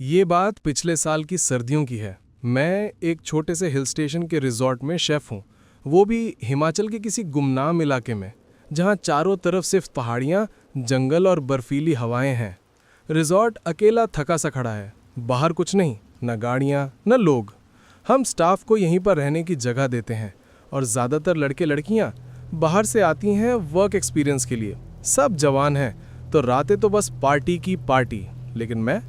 ये बात पिछले साल की सर्दियों की है। मैं एक छोटे से हिल स्टेशन के रिजॉर्ट में शेफ हूँ, वो भी हिमाचल के किसी गुमनाम इलाके में, जहाँ चारों तरफ सिर्फ पहाड़ियाँ, जंगल और बर्फीली हवाएं हैं। रिजॉर्ट अकेला थका सा खड़ा है, बाहर कुछ नहीं, न गाड़ियाँ न लोग। हम स्टाफ को यहीं पर रहने की जगह देते हैं और ज़्यादातर लड़के लड़कियाँ बाहर से आती हैं वर्क एक्सपीरियंस के लिए। सब जवान हैं तो रातें तो बस पार्टी की पार्टी, लेकिन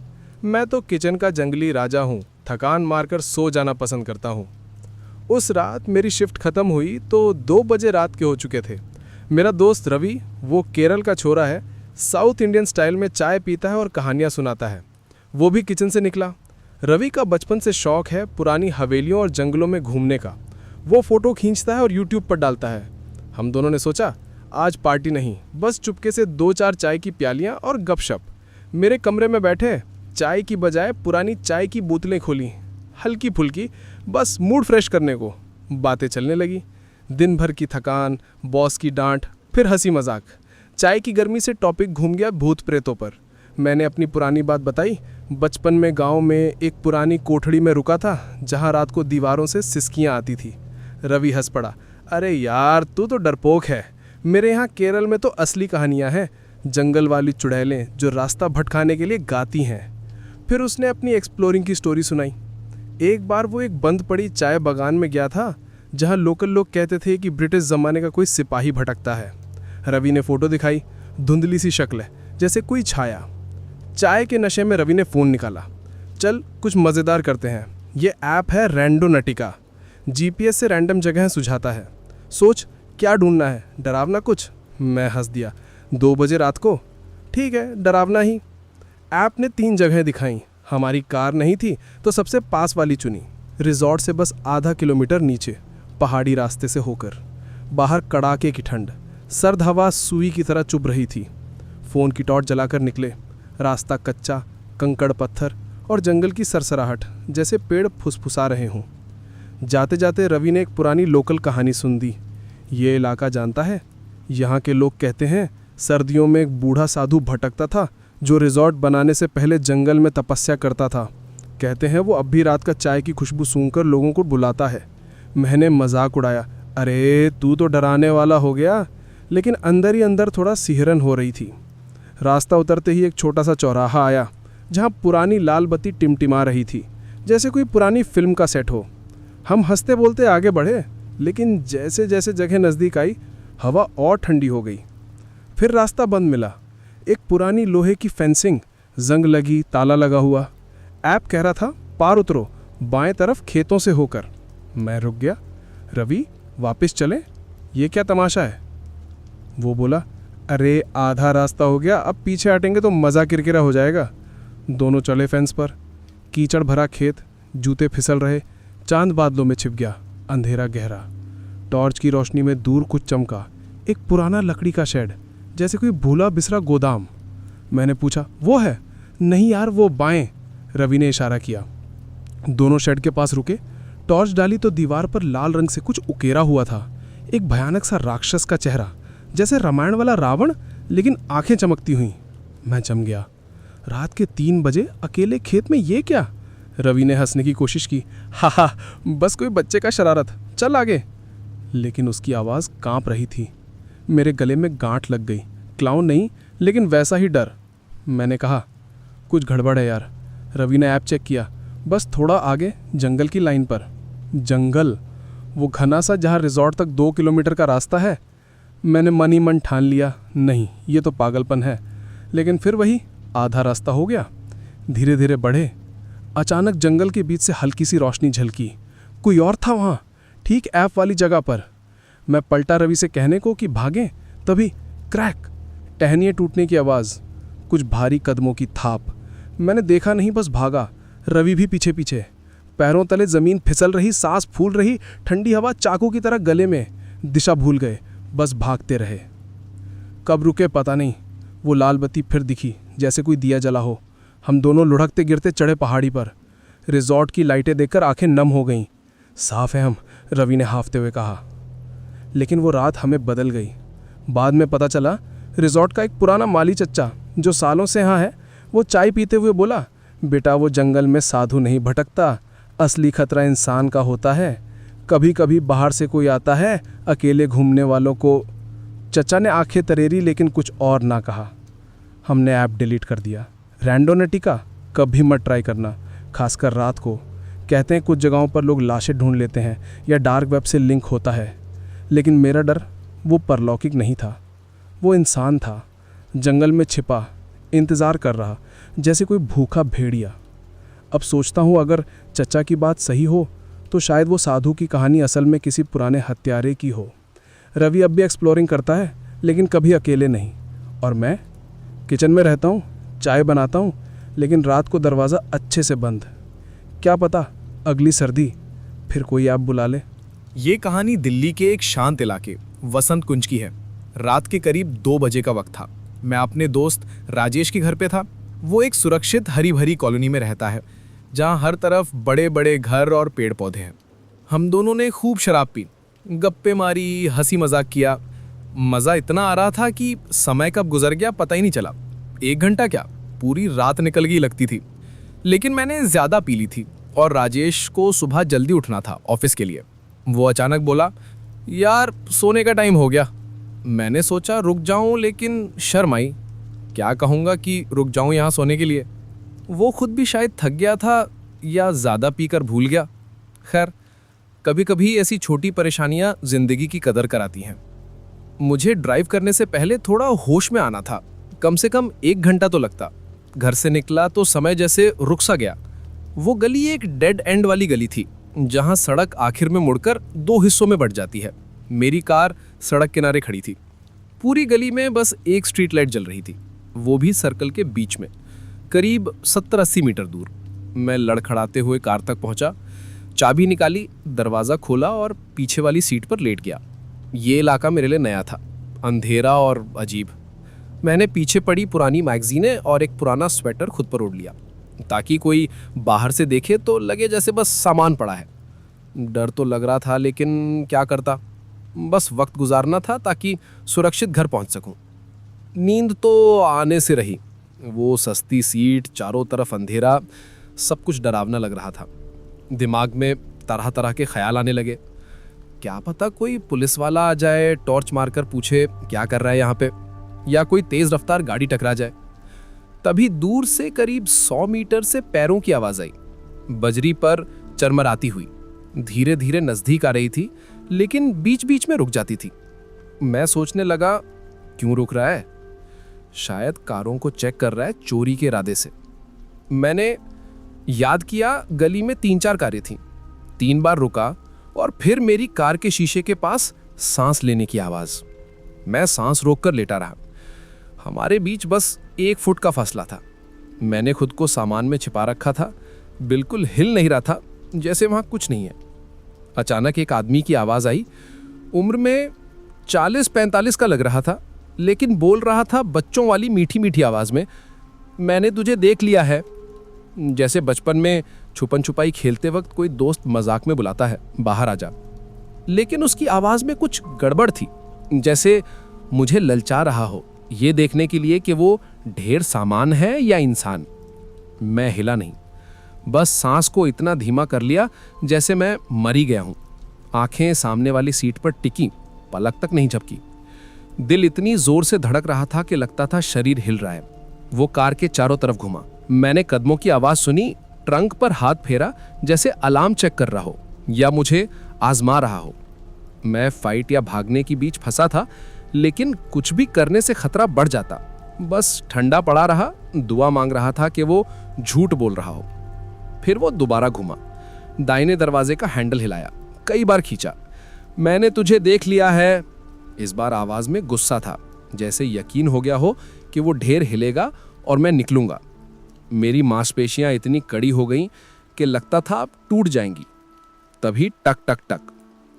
मैं तो किचन का जंगली राजा हूँ, थकान मारकर सो जाना पसंद करता हूँ। उस रात मेरी शिफ्ट खत्म हुई तो 2 बजे रात के हो चुके थे। मेरा दोस्त रवि, वो केरल का छोरा है, साउथ इंडियन स्टाइल में चाय पीता है और कहानियाँ सुनाता है, वो भी किचन से निकला। रवि का बचपन से शौक है पुरानी हवेलियों और जंगलों में घूमने का। वो फोटो खींचता है और यूट्यूब पर डालता है। हम दोनों ने सोचा आज पार्टी नहीं, बस चुपके से 2-4 चाय की प्यालियाँ और गपशप। मेरे कमरे में बैठे चाय की बजाय पुरानी चाय की बोतलें खोली, हल्की फुल्की, बस मूड फ्रेश करने को। बातें चलने लगी, दिन भर की थकान, बॉस की डांट, फिर हंसी मजाक। चाय की गर्मी से टॉपिक घूम गया भूत प्रेतों पर। मैंने अपनी पुरानी बात बताई। बचपन में गांव में एक पुरानी कोठड़ी में रुका था जहां रात को दीवारों से सिसकियां आती थी। रवि हंस पड़ा, अरे यार तू तो डरपोक है, मेरे यहाँ केरल में तो असली कहानियाँ हैं, जंगल वाली चुड़ैलें जो रास्ता भटकाने के लिए गाती हैं। फिर उसने अपनी एक्सप्लोरिंग की स्टोरी सुनाई। एक बार वो एक बंद पड़ी चाय बागान में गया था जहां लोकल लोग कहते थे कि ब्रिटिश ज़माने का कोई सिपाही भटकता है। रवि ने फ़ोटो दिखाई, धुंधली सी शक्ल है, जैसे कोई छाया। चाय के नशे में रवि ने फ़ोन निकाला, चल कुछ मज़ेदार करते हैं। ये ऐप है रैंडोनटिका, GPS से रैंडम जगह सुझाता है। सोच क्या ढूंढना है, डरावना कुछ? मैं हंस दिया, 2 बजे रात को? ठीक है, डरावना ही। ऐप ने 3 जगहें दिखाई। हमारी कार नहीं थी तो सबसे पास वाली चुनी, रिजॉर्ट से बस आधा किलोमीटर नीचे, पहाड़ी रास्ते से होकर। बाहर कड़ाके की ठंड, सर्द हवा सुई की तरह चुभ रही थी। फ़ोन की टॉर्च जलाकर निकले। रास्ता कच्चा, कंकड़ पत्थर और जंगल की सरसराहट, जैसे पेड़ फुसफुसा रहे हों। जाते जाते रवि ने एक पुरानी लोकल कहानी सुन दी। ये इलाका जानता है? यहाँ के लोग कहते हैं सर्दियों में एक बूढ़ा साधु भटकता था जो रिजॉर्ट बनाने से पहले जंगल में तपस्या करता था। कहते हैं वो अब भी रात का चाय की खुशबू सूंघकर लोगों को बुलाता है। मैंने मजाक उड़ाया, अरे तू तो डराने वाला हो गया, लेकिन अंदर ही अंदर थोड़ा सिहरन हो रही थी। रास्ता उतरते ही एक छोटा सा चौराहा आया जहाँ पुरानी लाल बत्ती टिमटिमा रही थी, जैसे कोई पुरानी फिल्म का सेट हो। हम हंसते बोलते आगे बढ़े, लेकिन जैसे जैसे जगह नज़दीक आई हवा और ठंडी हो गई। फिर रास्ता बंद मिला, एक पुरानी लोहे की फेंसिंग, जंग लगी, ताला लगा हुआ। ऐप कह रहा था पार उतरो, बाएं तरफ खेतों से होकर। मैं रुक गया, रवि वापस चलें, ये क्या तमाशा है? वो बोला, अरे आधा रास्ता हो गया, अब पीछे हटेंगे तो मज़ा किरकिरा हो जाएगा। दोनों चले फेंस पर। कीचड़ भरा खेत, जूते फिसल रहे। चांद बादलों में छिप गया, अंधेरा गहरा। टॉर्च की रोशनी में दूर कुछ चमका, एक पुराना लकड़ी का शेड, जैसे कोई भूला बिसरा गोदाम। मैंने पूछा, वो है? नहीं यार, वो बाएं, रवि ने इशारा किया। दोनों शेड के पास रुके। टॉर्च डाली तो दीवार पर लाल रंग से कुछ उकेरा हुआ था, एक भयानक सा राक्षस का चेहरा, जैसे रामायण वाला रावण, लेकिन आंखें चमकती हुई। मैं जम गया। रात के 3 बजे अकेले खेत में ये क्या? रवि ने हंसने की कोशिश की, हा, बस कोई बच्चे का शरारत, चल आगे। लेकिन उसकी आवाज़ कांप रही थी। मेरे गले में गांठ लग गई। क्लाउन नहीं, लेकिन वैसा ही डर। मैंने कहा, कुछ गड़बड़ है यार। रवि ने ऐप चेक किया, बस थोड़ा आगे जंगल की लाइन पर। जंगल? वो घना सा जहाँ रिजॉर्ट तक 2 किलोमीटर का रास्ता है। मैंने मन ही मन ठान लिया, नहीं ये तो पागलपन है। लेकिन फिर वही आधा रास्ता हो गया। धीरे धीरे बढ़े। अचानक जंगल के बीच से हल्की सी रोशनी झलकी। कोई और था वहाँ, ठीक ऐप वाली जगह पर। मैं पलटा रवि से कहने को कि भागें, तभी क्रैक, टहनियाँ टूटने की आवाज़, कुछ भारी कदमों की थाप। मैंने देखा नहीं, बस भागा। रवि भी पीछे पीछे। पैरों तले ज़मीन फिसल रही, सांस फूल रही, ठंडी हवा चाकू की तरह गले में। दिशा भूल गए, बस भागते रहे। कब रुके पता नहीं। वो लाल बत्ती फिर दिखी, जैसे कोई दिया जला हो। हम दोनों लुढ़कते गिरते चढ़े पहाड़ी पर। रिजॉर्ट की लाइटें देखकर आंखें नम हो गईं। साफ है हम, रवि ने हाफते हुए कहा। लेकिन वो रात हमें बदल गई। बाद में पता चला रिजॉर्ट का एक पुराना माली चच्चा जो सालों से यहाँ है, वो चाय पीते हुए बोला, बेटा वो जंगल में साधु नहीं भटकता, असली खतरा इंसान का होता है। कभी कभी बाहर से कोई आता है, अकेले घूमने वालों को। चचा ने आंखें तरेरी लेकिन कुछ और ना कहा। हमने ऐप डिलीट कर दिया। रैंडोनिटी का कभी मत ट्राई करना, खासकर रात को। कहते हैं कुछ जगहों पर लोग लाशें ढूंढ लेते हैं या डार्क वेब से लिंक होता है, लेकिन मेरा डर वो परलौकिक नहीं था, वो इंसान था, जंगल में छिपा, इंतज़ार कर रहा, जैसे कोई भूखा भेड़िया। अब सोचता हूँ अगर चचा की बात सही हो तो शायद वो साधु की कहानी असल में किसी पुराने हत्यारे की हो। रवि अब भी एक्सप्लोरिंग करता है, लेकिन कभी अकेले नहीं। और मैं किचन में रहता हूँ, चाय बनाता हूँ, लेकिन रात को दरवाज़ा अच्छे से बंद। क्या पता अगली सर्दी फिर कोई आप बुला ले। ये कहानी दिल्ली के एक शांत इलाके वसंत कुंज की है। रात के करीब 2 बजे का वक्त था। मैं अपने दोस्त राजेश के घर पे था। वो एक सुरक्षित हरी भरी कॉलोनी में रहता है, जहाँ हर तरफ बड़े बड़े घर और पेड़ पौधे हैं। हम दोनों ने खूब शराब पी, गप्पे मारी, हंसी मजाक किया। मज़ा इतना आ रहा था कि समय कब गुजर गया पता ही नहीं चला। 1 घंटा क्या, पूरी रात निकल गई लगती थी। लेकिन मैंने ज़्यादा पी ली थी और राजेश को सुबह जल्दी उठना था ऑफिस के लिए। वो अचानक बोला, यार सोने का टाइम हो गया। मैंने सोचा रुक जाऊं, लेकिन शर्म आई। क्या कहूँगा कि रुक जाऊं यहाँ सोने के लिए। वो खुद भी शायद थक गया था या ज़्यादा पीकर भूल गया। खैर, कभी कभी ऐसी छोटी परेशानियाँ ज़िंदगी की कदर कराती हैं। मुझे ड्राइव करने से पहले थोड़ा होश में आना था, कम से कम 1 घंटा तो लगता। घर से निकला तो समय जैसे रुक सा गया। वो गली एक डेड एंड वाली गली थी, जहाँ सड़क आखिर में मुड़कर 2 हिस्सों में बंट जाती है। मेरी कार सड़क किनारे खड़ी थी। पूरी गली में बस एक स्ट्रीट लाइट जल रही थी, वो भी सर्कल के बीच में, करीब 70-80 मीटर दूर। मैं लड़खड़ाते हुए कार तक पहुंचा, चाबी निकाली, दरवाज़ा खोला और पीछे वाली सीट पर लेट गया। ये इलाका मेरे लिए नया था, अंधेरा और अजीब। मैंने पीछे पड़ी पुरानी मैगजीनें और एक पुराना स्वेटर खुद पर ओढ़ लिया, ताकि कोई बाहर से देखे तो लगे जैसे बस सामान पड़ा है। डर तो लग रहा था, लेकिन क्या करता, बस वक्त गुजारना था ताकि सुरक्षित घर पहुंच सकूं। नींद तो आने से रही। वो सस्ती सीट, चारों तरफ अंधेरा, सब कुछ डरावना लग रहा था। दिमाग में तरह तरह के ख्याल आने लगे। क्या पता कोई पुलिस वाला आ जाए, टॉर्च मारकर पूछे क्या कर रहा है यहाँ पे, या कोई तेज रफ्तार गाड़ी टकरा जाए। तभी दूर से करीब 100 मीटर से पैरों की आवाज आई, बजरी पर चरमराती हुई। धीरे धीरे नजदीक आ रही थी, लेकिन बीच बीच में रुक जाती थी। मैं सोचने लगा, क्यों रुक रहा है? शायद कारों को चेक कर रहा है चोरी के इरादे से। मैंने याद किया, गली में 3-4 कारें थीं। 3 बार रुका और फिर मेरी कार के शीशे के पास सांस लेने की आवाज। मैं सांस रोककर लेटा रहा। हमारे बीच बस 1 फुट का फासला था। मैंने खुद को सामान में छिपा रखा था, बिल्कुल हिल नहीं रहा था, जैसे वहां कुछ नहीं है। अचानक एक आदमी की आवाज आई। उम्र में 40-45 का लग रहा था, लेकिन बोल रहा था बच्चों वाली मीठी मीठी आवाज में, मैंने तुझे देख लिया है। जैसे बचपन में छुपन छुपाई खेलते वक्त कोई दोस्त मजाक में बुलाता है, बाहर आ जा। लेकिन उसकी आवाज में कुछ गड़बड़ थी, जैसे मुझे ललचा रहा हो, ये देखने के लिए कि वो ढेर सामान है या इंसान। मैं हिला नहीं, बस सांस को इतना धीमा कर लिया जैसे मैं मरी गया हूं। आंखें सामने वाली सीट पर टिकी, पलक तक नहीं झपकी। दिल इतनी जोर से धड़क रहा था कि लगता था शरीर हिल रहा है। वो कार के चारों तरफ घुमा। मैंने कदमों की आवाज सुनी, ट्रंक पर हाथ फेरा, जैसे अलार्म चेक कर रहा हो या मुझे आजमा रहा हो। मैं फाइट या भागने के बीच फंसा था, लेकिन कुछ भी करने से खतरा बढ़ जाता। बस ठंडा पड़ा रहा, दुआ मांग रहा था कि वो झूठ बोल रहा हो। फिर वो दोबारा घुमा, दाहिने दरवाजे का हैंडल हिलाया, कई बार खींचा। मैंने तुझे देख लिया है। इस बार आवाज में गुस्सा था, जैसे यकीन हो गया हो कि वो ढेर हिलेगा और मैं निकलूंगा। मेरी मांसपेशियां इतनी कड़ी हो गईं कि लगता था अब टूट जाएंगी। तभी टक टक टक,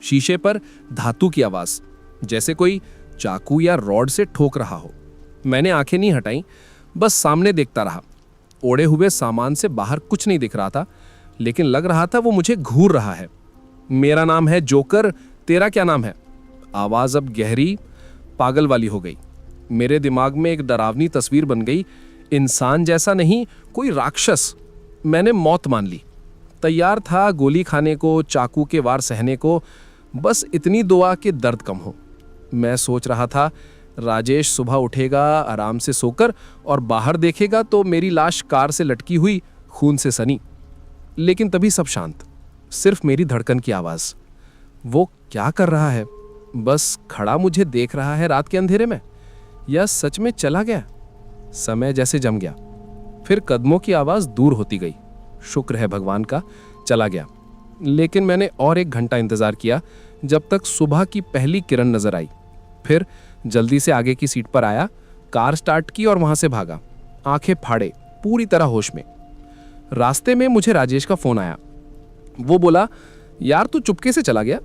शीशे पर धातु की आवाज, जैसे कोई चाकू या रॉड से ठोक रहा हो। मैंने आंखें नहीं हटाई, बस सामने देखता रहा। ओढ़े हुए सामान से बाहर कुछ नहीं दिख रहा था, लेकिन लग रहा था वो मुझे घूर रहा है। मेरा नाम है जोकर, तेरा क्या नाम है? आवाज अब गहरी, पागल वाली हो गई। मेरे दिमाग में एक डरावनी तस्वीर बन गई, इंसान जैसा नहीं, कोई राक्षस, मैंने मौत मान ली। तैयार था गोली खाने को, चाकू के वार सहने को, बस इतनी दुआ कि दर्द कम हो। मैं सोच रहा था राजेश सुबह उठेगा आराम से सोकर और बाहर देखेगा तो मेरी लाश कार से लटकी हुई, खून से सनी। लेकिन तभी सब शांत, सिर्फ मेरी धड़कन की आवाज। वो क्या कर रहा है? बस खड़ा मुझे देख रहा है रात के अंधेरे में, या सच में चला गया? समय जैसे जम गया। फिर कदमों की आवाज दूर होती गई। शुक्र है भगवान का, चला गया। लेकिन मैंने और 1 घंटा इंतजार किया, जब तक सुबह की पहली किरण नजर आई। फिर जल्दी से आगे की सीट पर आया, कार स्टार्ट की और वहां से भागा, आंखें फाड़े, पूरी तरह होश में। रास्ते में मुझे राजेश का फोन आया। वो बोला, यार तू चुपके से चला गया,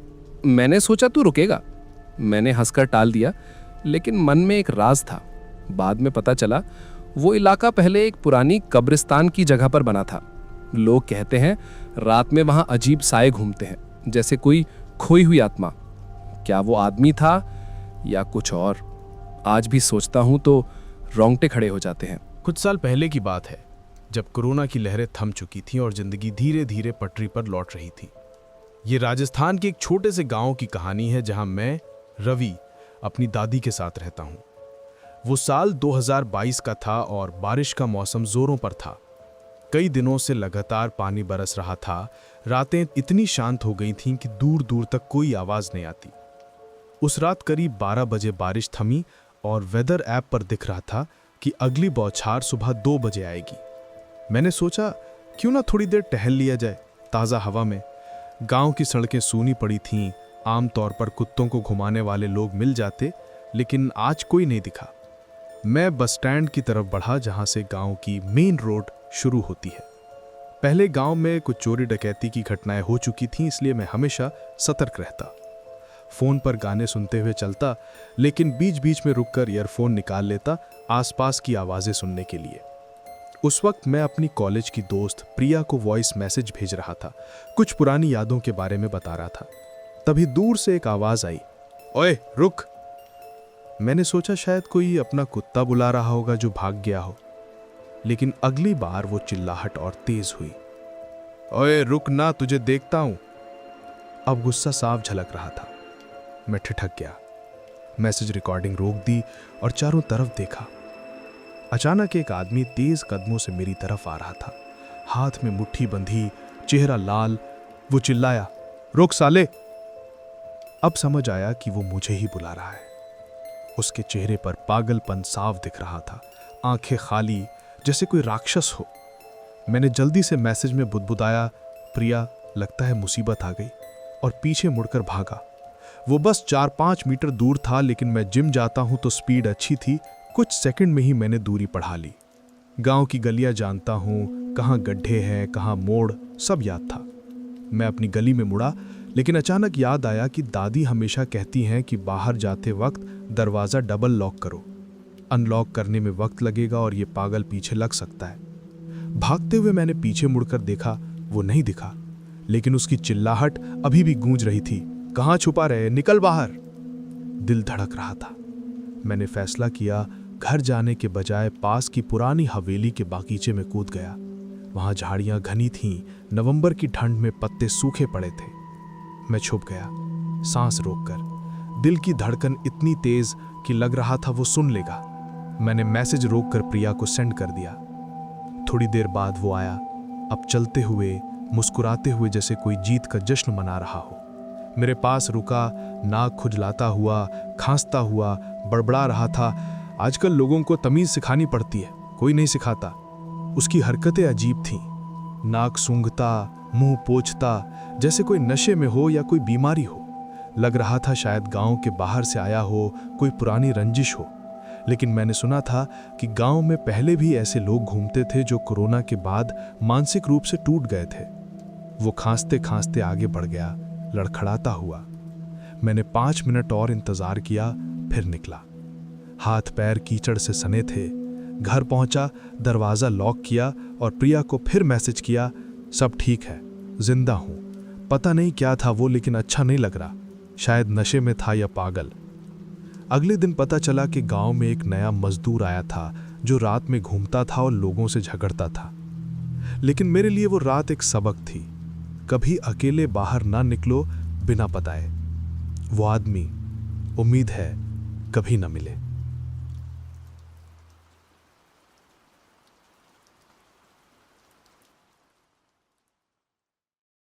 मैंने सोचा तू रुकेगा। मैंने हंसकर टाल दिया, लेकिन मन में एक राज था। बाद में पता चला वो इलाका पहले एक पुरानी कब्रिस्तान की जगह पर बना था। लोग कहते हैं रात में वहां अजीब साए घूमते हैं, जैसे कोई खोई हुई आत्मा। क्या वो आदमी था या कुछ और? आज भी सोचता हूं तो रोंगटे खड़े हो जाते हैं। कुछ साल पहले की बात है, जब कोरोना की लहरें थम चुकी थीं और जिंदगी धीरे धीरे पटरी पर लौट रही थी। ये राजस्थान के एक छोटे से गांव की कहानी है, जहां मैं रवि अपनी दादी के साथ रहता हूं। वो साल 2022 का था और बारिश का मौसम जोरों पर था। कई दिनों से लगातार पानी बरस रहा था। रातें इतनी शांत हो गई थीं कि दूर दूर तक कोई आवाज नहीं आती। उस रात करीब 12 बजे बारिश थमी और वेदर ऐप पर दिख रहा था कि अगली बौछार सुबह 2 बजे आएगी। मैंने सोचा क्यों ना थोड़ी देर टहल लिया जाए ताज़ा हवा में। गांव की सड़कें सूनी पड़ी थीं। आमतौर पर कुत्तों को घुमाने वाले लोग मिल जाते, लेकिन आज कोई नहीं दिखा। मैं बस स्टैंड की तरफ बढ़ा, जहां से गांव की मेन रोड शुरू होती है। पहले गांव में कुछ चोरी डकैती की घटनाएं हो चुकी थीं, इसलिए मैं हमेशा सतर्क रहता। फोन पर गाने सुनते हुए चलता, लेकिन बीच बीच में रुककर ईयरफोन निकाल लेता आसपास की आवाजें सुनने के लिए। उस वक्त मैं अपनी कॉलेज की दोस्त प्रिया को वॉइस मैसेज भेज रहा था, कुछ पुरानी यादों के बारे में बता रहा था। तभी दूर से एक आवाज आई, ओए रुक। मैंने सोचा शायद कोई अपना कुत्ता बुला रहा होगा जो भाग गया हो, लेकिन अगली बार वो चिल्लाहट और तेज हुई। ओए रुक ना, तुझे देखता हूं। अब गुस्सा साफ झलक रहा था। मैं ठिठक गया, मैसेज रिकॉर्डिंग रोक दी और चारों तरफ देखा। अचानक एक आदमी तेज कदमों से मेरी तरफ आ रहा था, हाथ में मुट्ठी बंधी, चेहरा लाल। वो चिल्लाया, रुक साले। अब समझ आया कि वो मुझे ही बुला रहा है। उसके चेहरे पर पागलपन साफ दिख रहा था, आंखें खाली, जैसे कोई राक्षस हो। मैंने जल्दी से मैसेज में बुदबुदाया, प्रिया लगता है मुसीबत आ गई, और पीछे मुड़कर भागा। वो बस 4-5 मीटर दूर था, लेकिन मैं जिम जाता हूं तो स्पीड अच्छी थी। कुछ सेकंड में ही मैंने दूरी बढ़ा ली। गांव की गलियां जानता हूं, कहाँ गड्ढे हैं, कहाँ मोड़, सब याद था। मैं अपनी गली में मुड़ा, लेकिन अचानक याद आया कि दादी हमेशा कहती हैं कि बाहर जाते वक्त दरवाज़ा डबल लॉक करो, अनलॉक करने में वक्त लगेगा और ये पागल पीछे लग सकता है। भागते हुए मैंने पीछे मुड़कर देखा, वो नहीं दिखा, लेकिन उसकी चिल्लाहट अभी भी गूंज रही थी, कहाँ छुपा रहे, निकल बाहर। दिल धड़क रहा था। मैंने फैसला किया, घर जाने के बजाय पास की पुरानी हवेली के बागीचे में कूद गया। वहां झाड़ियां घनी थीं, नवंबर की ठंड में पत्ते सूखे पड़े थे। मैं छुप गया, सांस रोककर। दिल की धड़कन इतनी तेज कि लग रहा था वो सुन लेगा। मैंने मैसेज रोककर प्रिया को सेंड कर दिया। थोड़ी देर बाद वो आया, अब चलते हुए, मुस्कुराते हुए, जैसे कोई जीत का जश्न मना रहा हो। मेरे पास रुका, नाक खुजलाता हुआ, खांसता हुआ, बड़बड़ा रहा था, आजकल लोगों को तमीज सिखानी पड़ती है, कोई नहीं सिखाता। उसकी हरकतें अजीब थीं, नाक सूंघता, मुंह पोंछता, जैसे कोई नशे में हो या कोई बीमारी हो। लग रहा था शायद गांव के बाहर से आया हो, कोई पुरानी रंजिश हो। लेकिन मैंने सुना था कि गांव में पहले भी ऐसे लोग घूमते थे जो कोरोना के बाद मानसिक रूप से टूट गए थे। वो खांसते खांसते आगे बढ़ गया, लड़खड़ाता हुआ। मैंने 5 मिनट और इंतजार किया, फिर निकला। हाथ पैर कीचड़ से सने थे। घर पहुंचा, दरवाज़ा लॉक किया और प्रिया को फिर मैसेज किया, सब ठीक है, जिंदा हूं। पता नहीं क्या था वो, लेकिन अच्छा नहीं लग रहा, शायद नशे में था या पागल। अगले दिन पता चला कि गांव में एक नया मजदूर आया था जो रात में घूमता था और लोगों से झगड़ता था। लेकिन मेरे लिए वो रात एक सबक थी। कभी अकेले बाहर ना निकलो बिना बताए। वो आदमी, उम्मीद है, कभी ना मिले।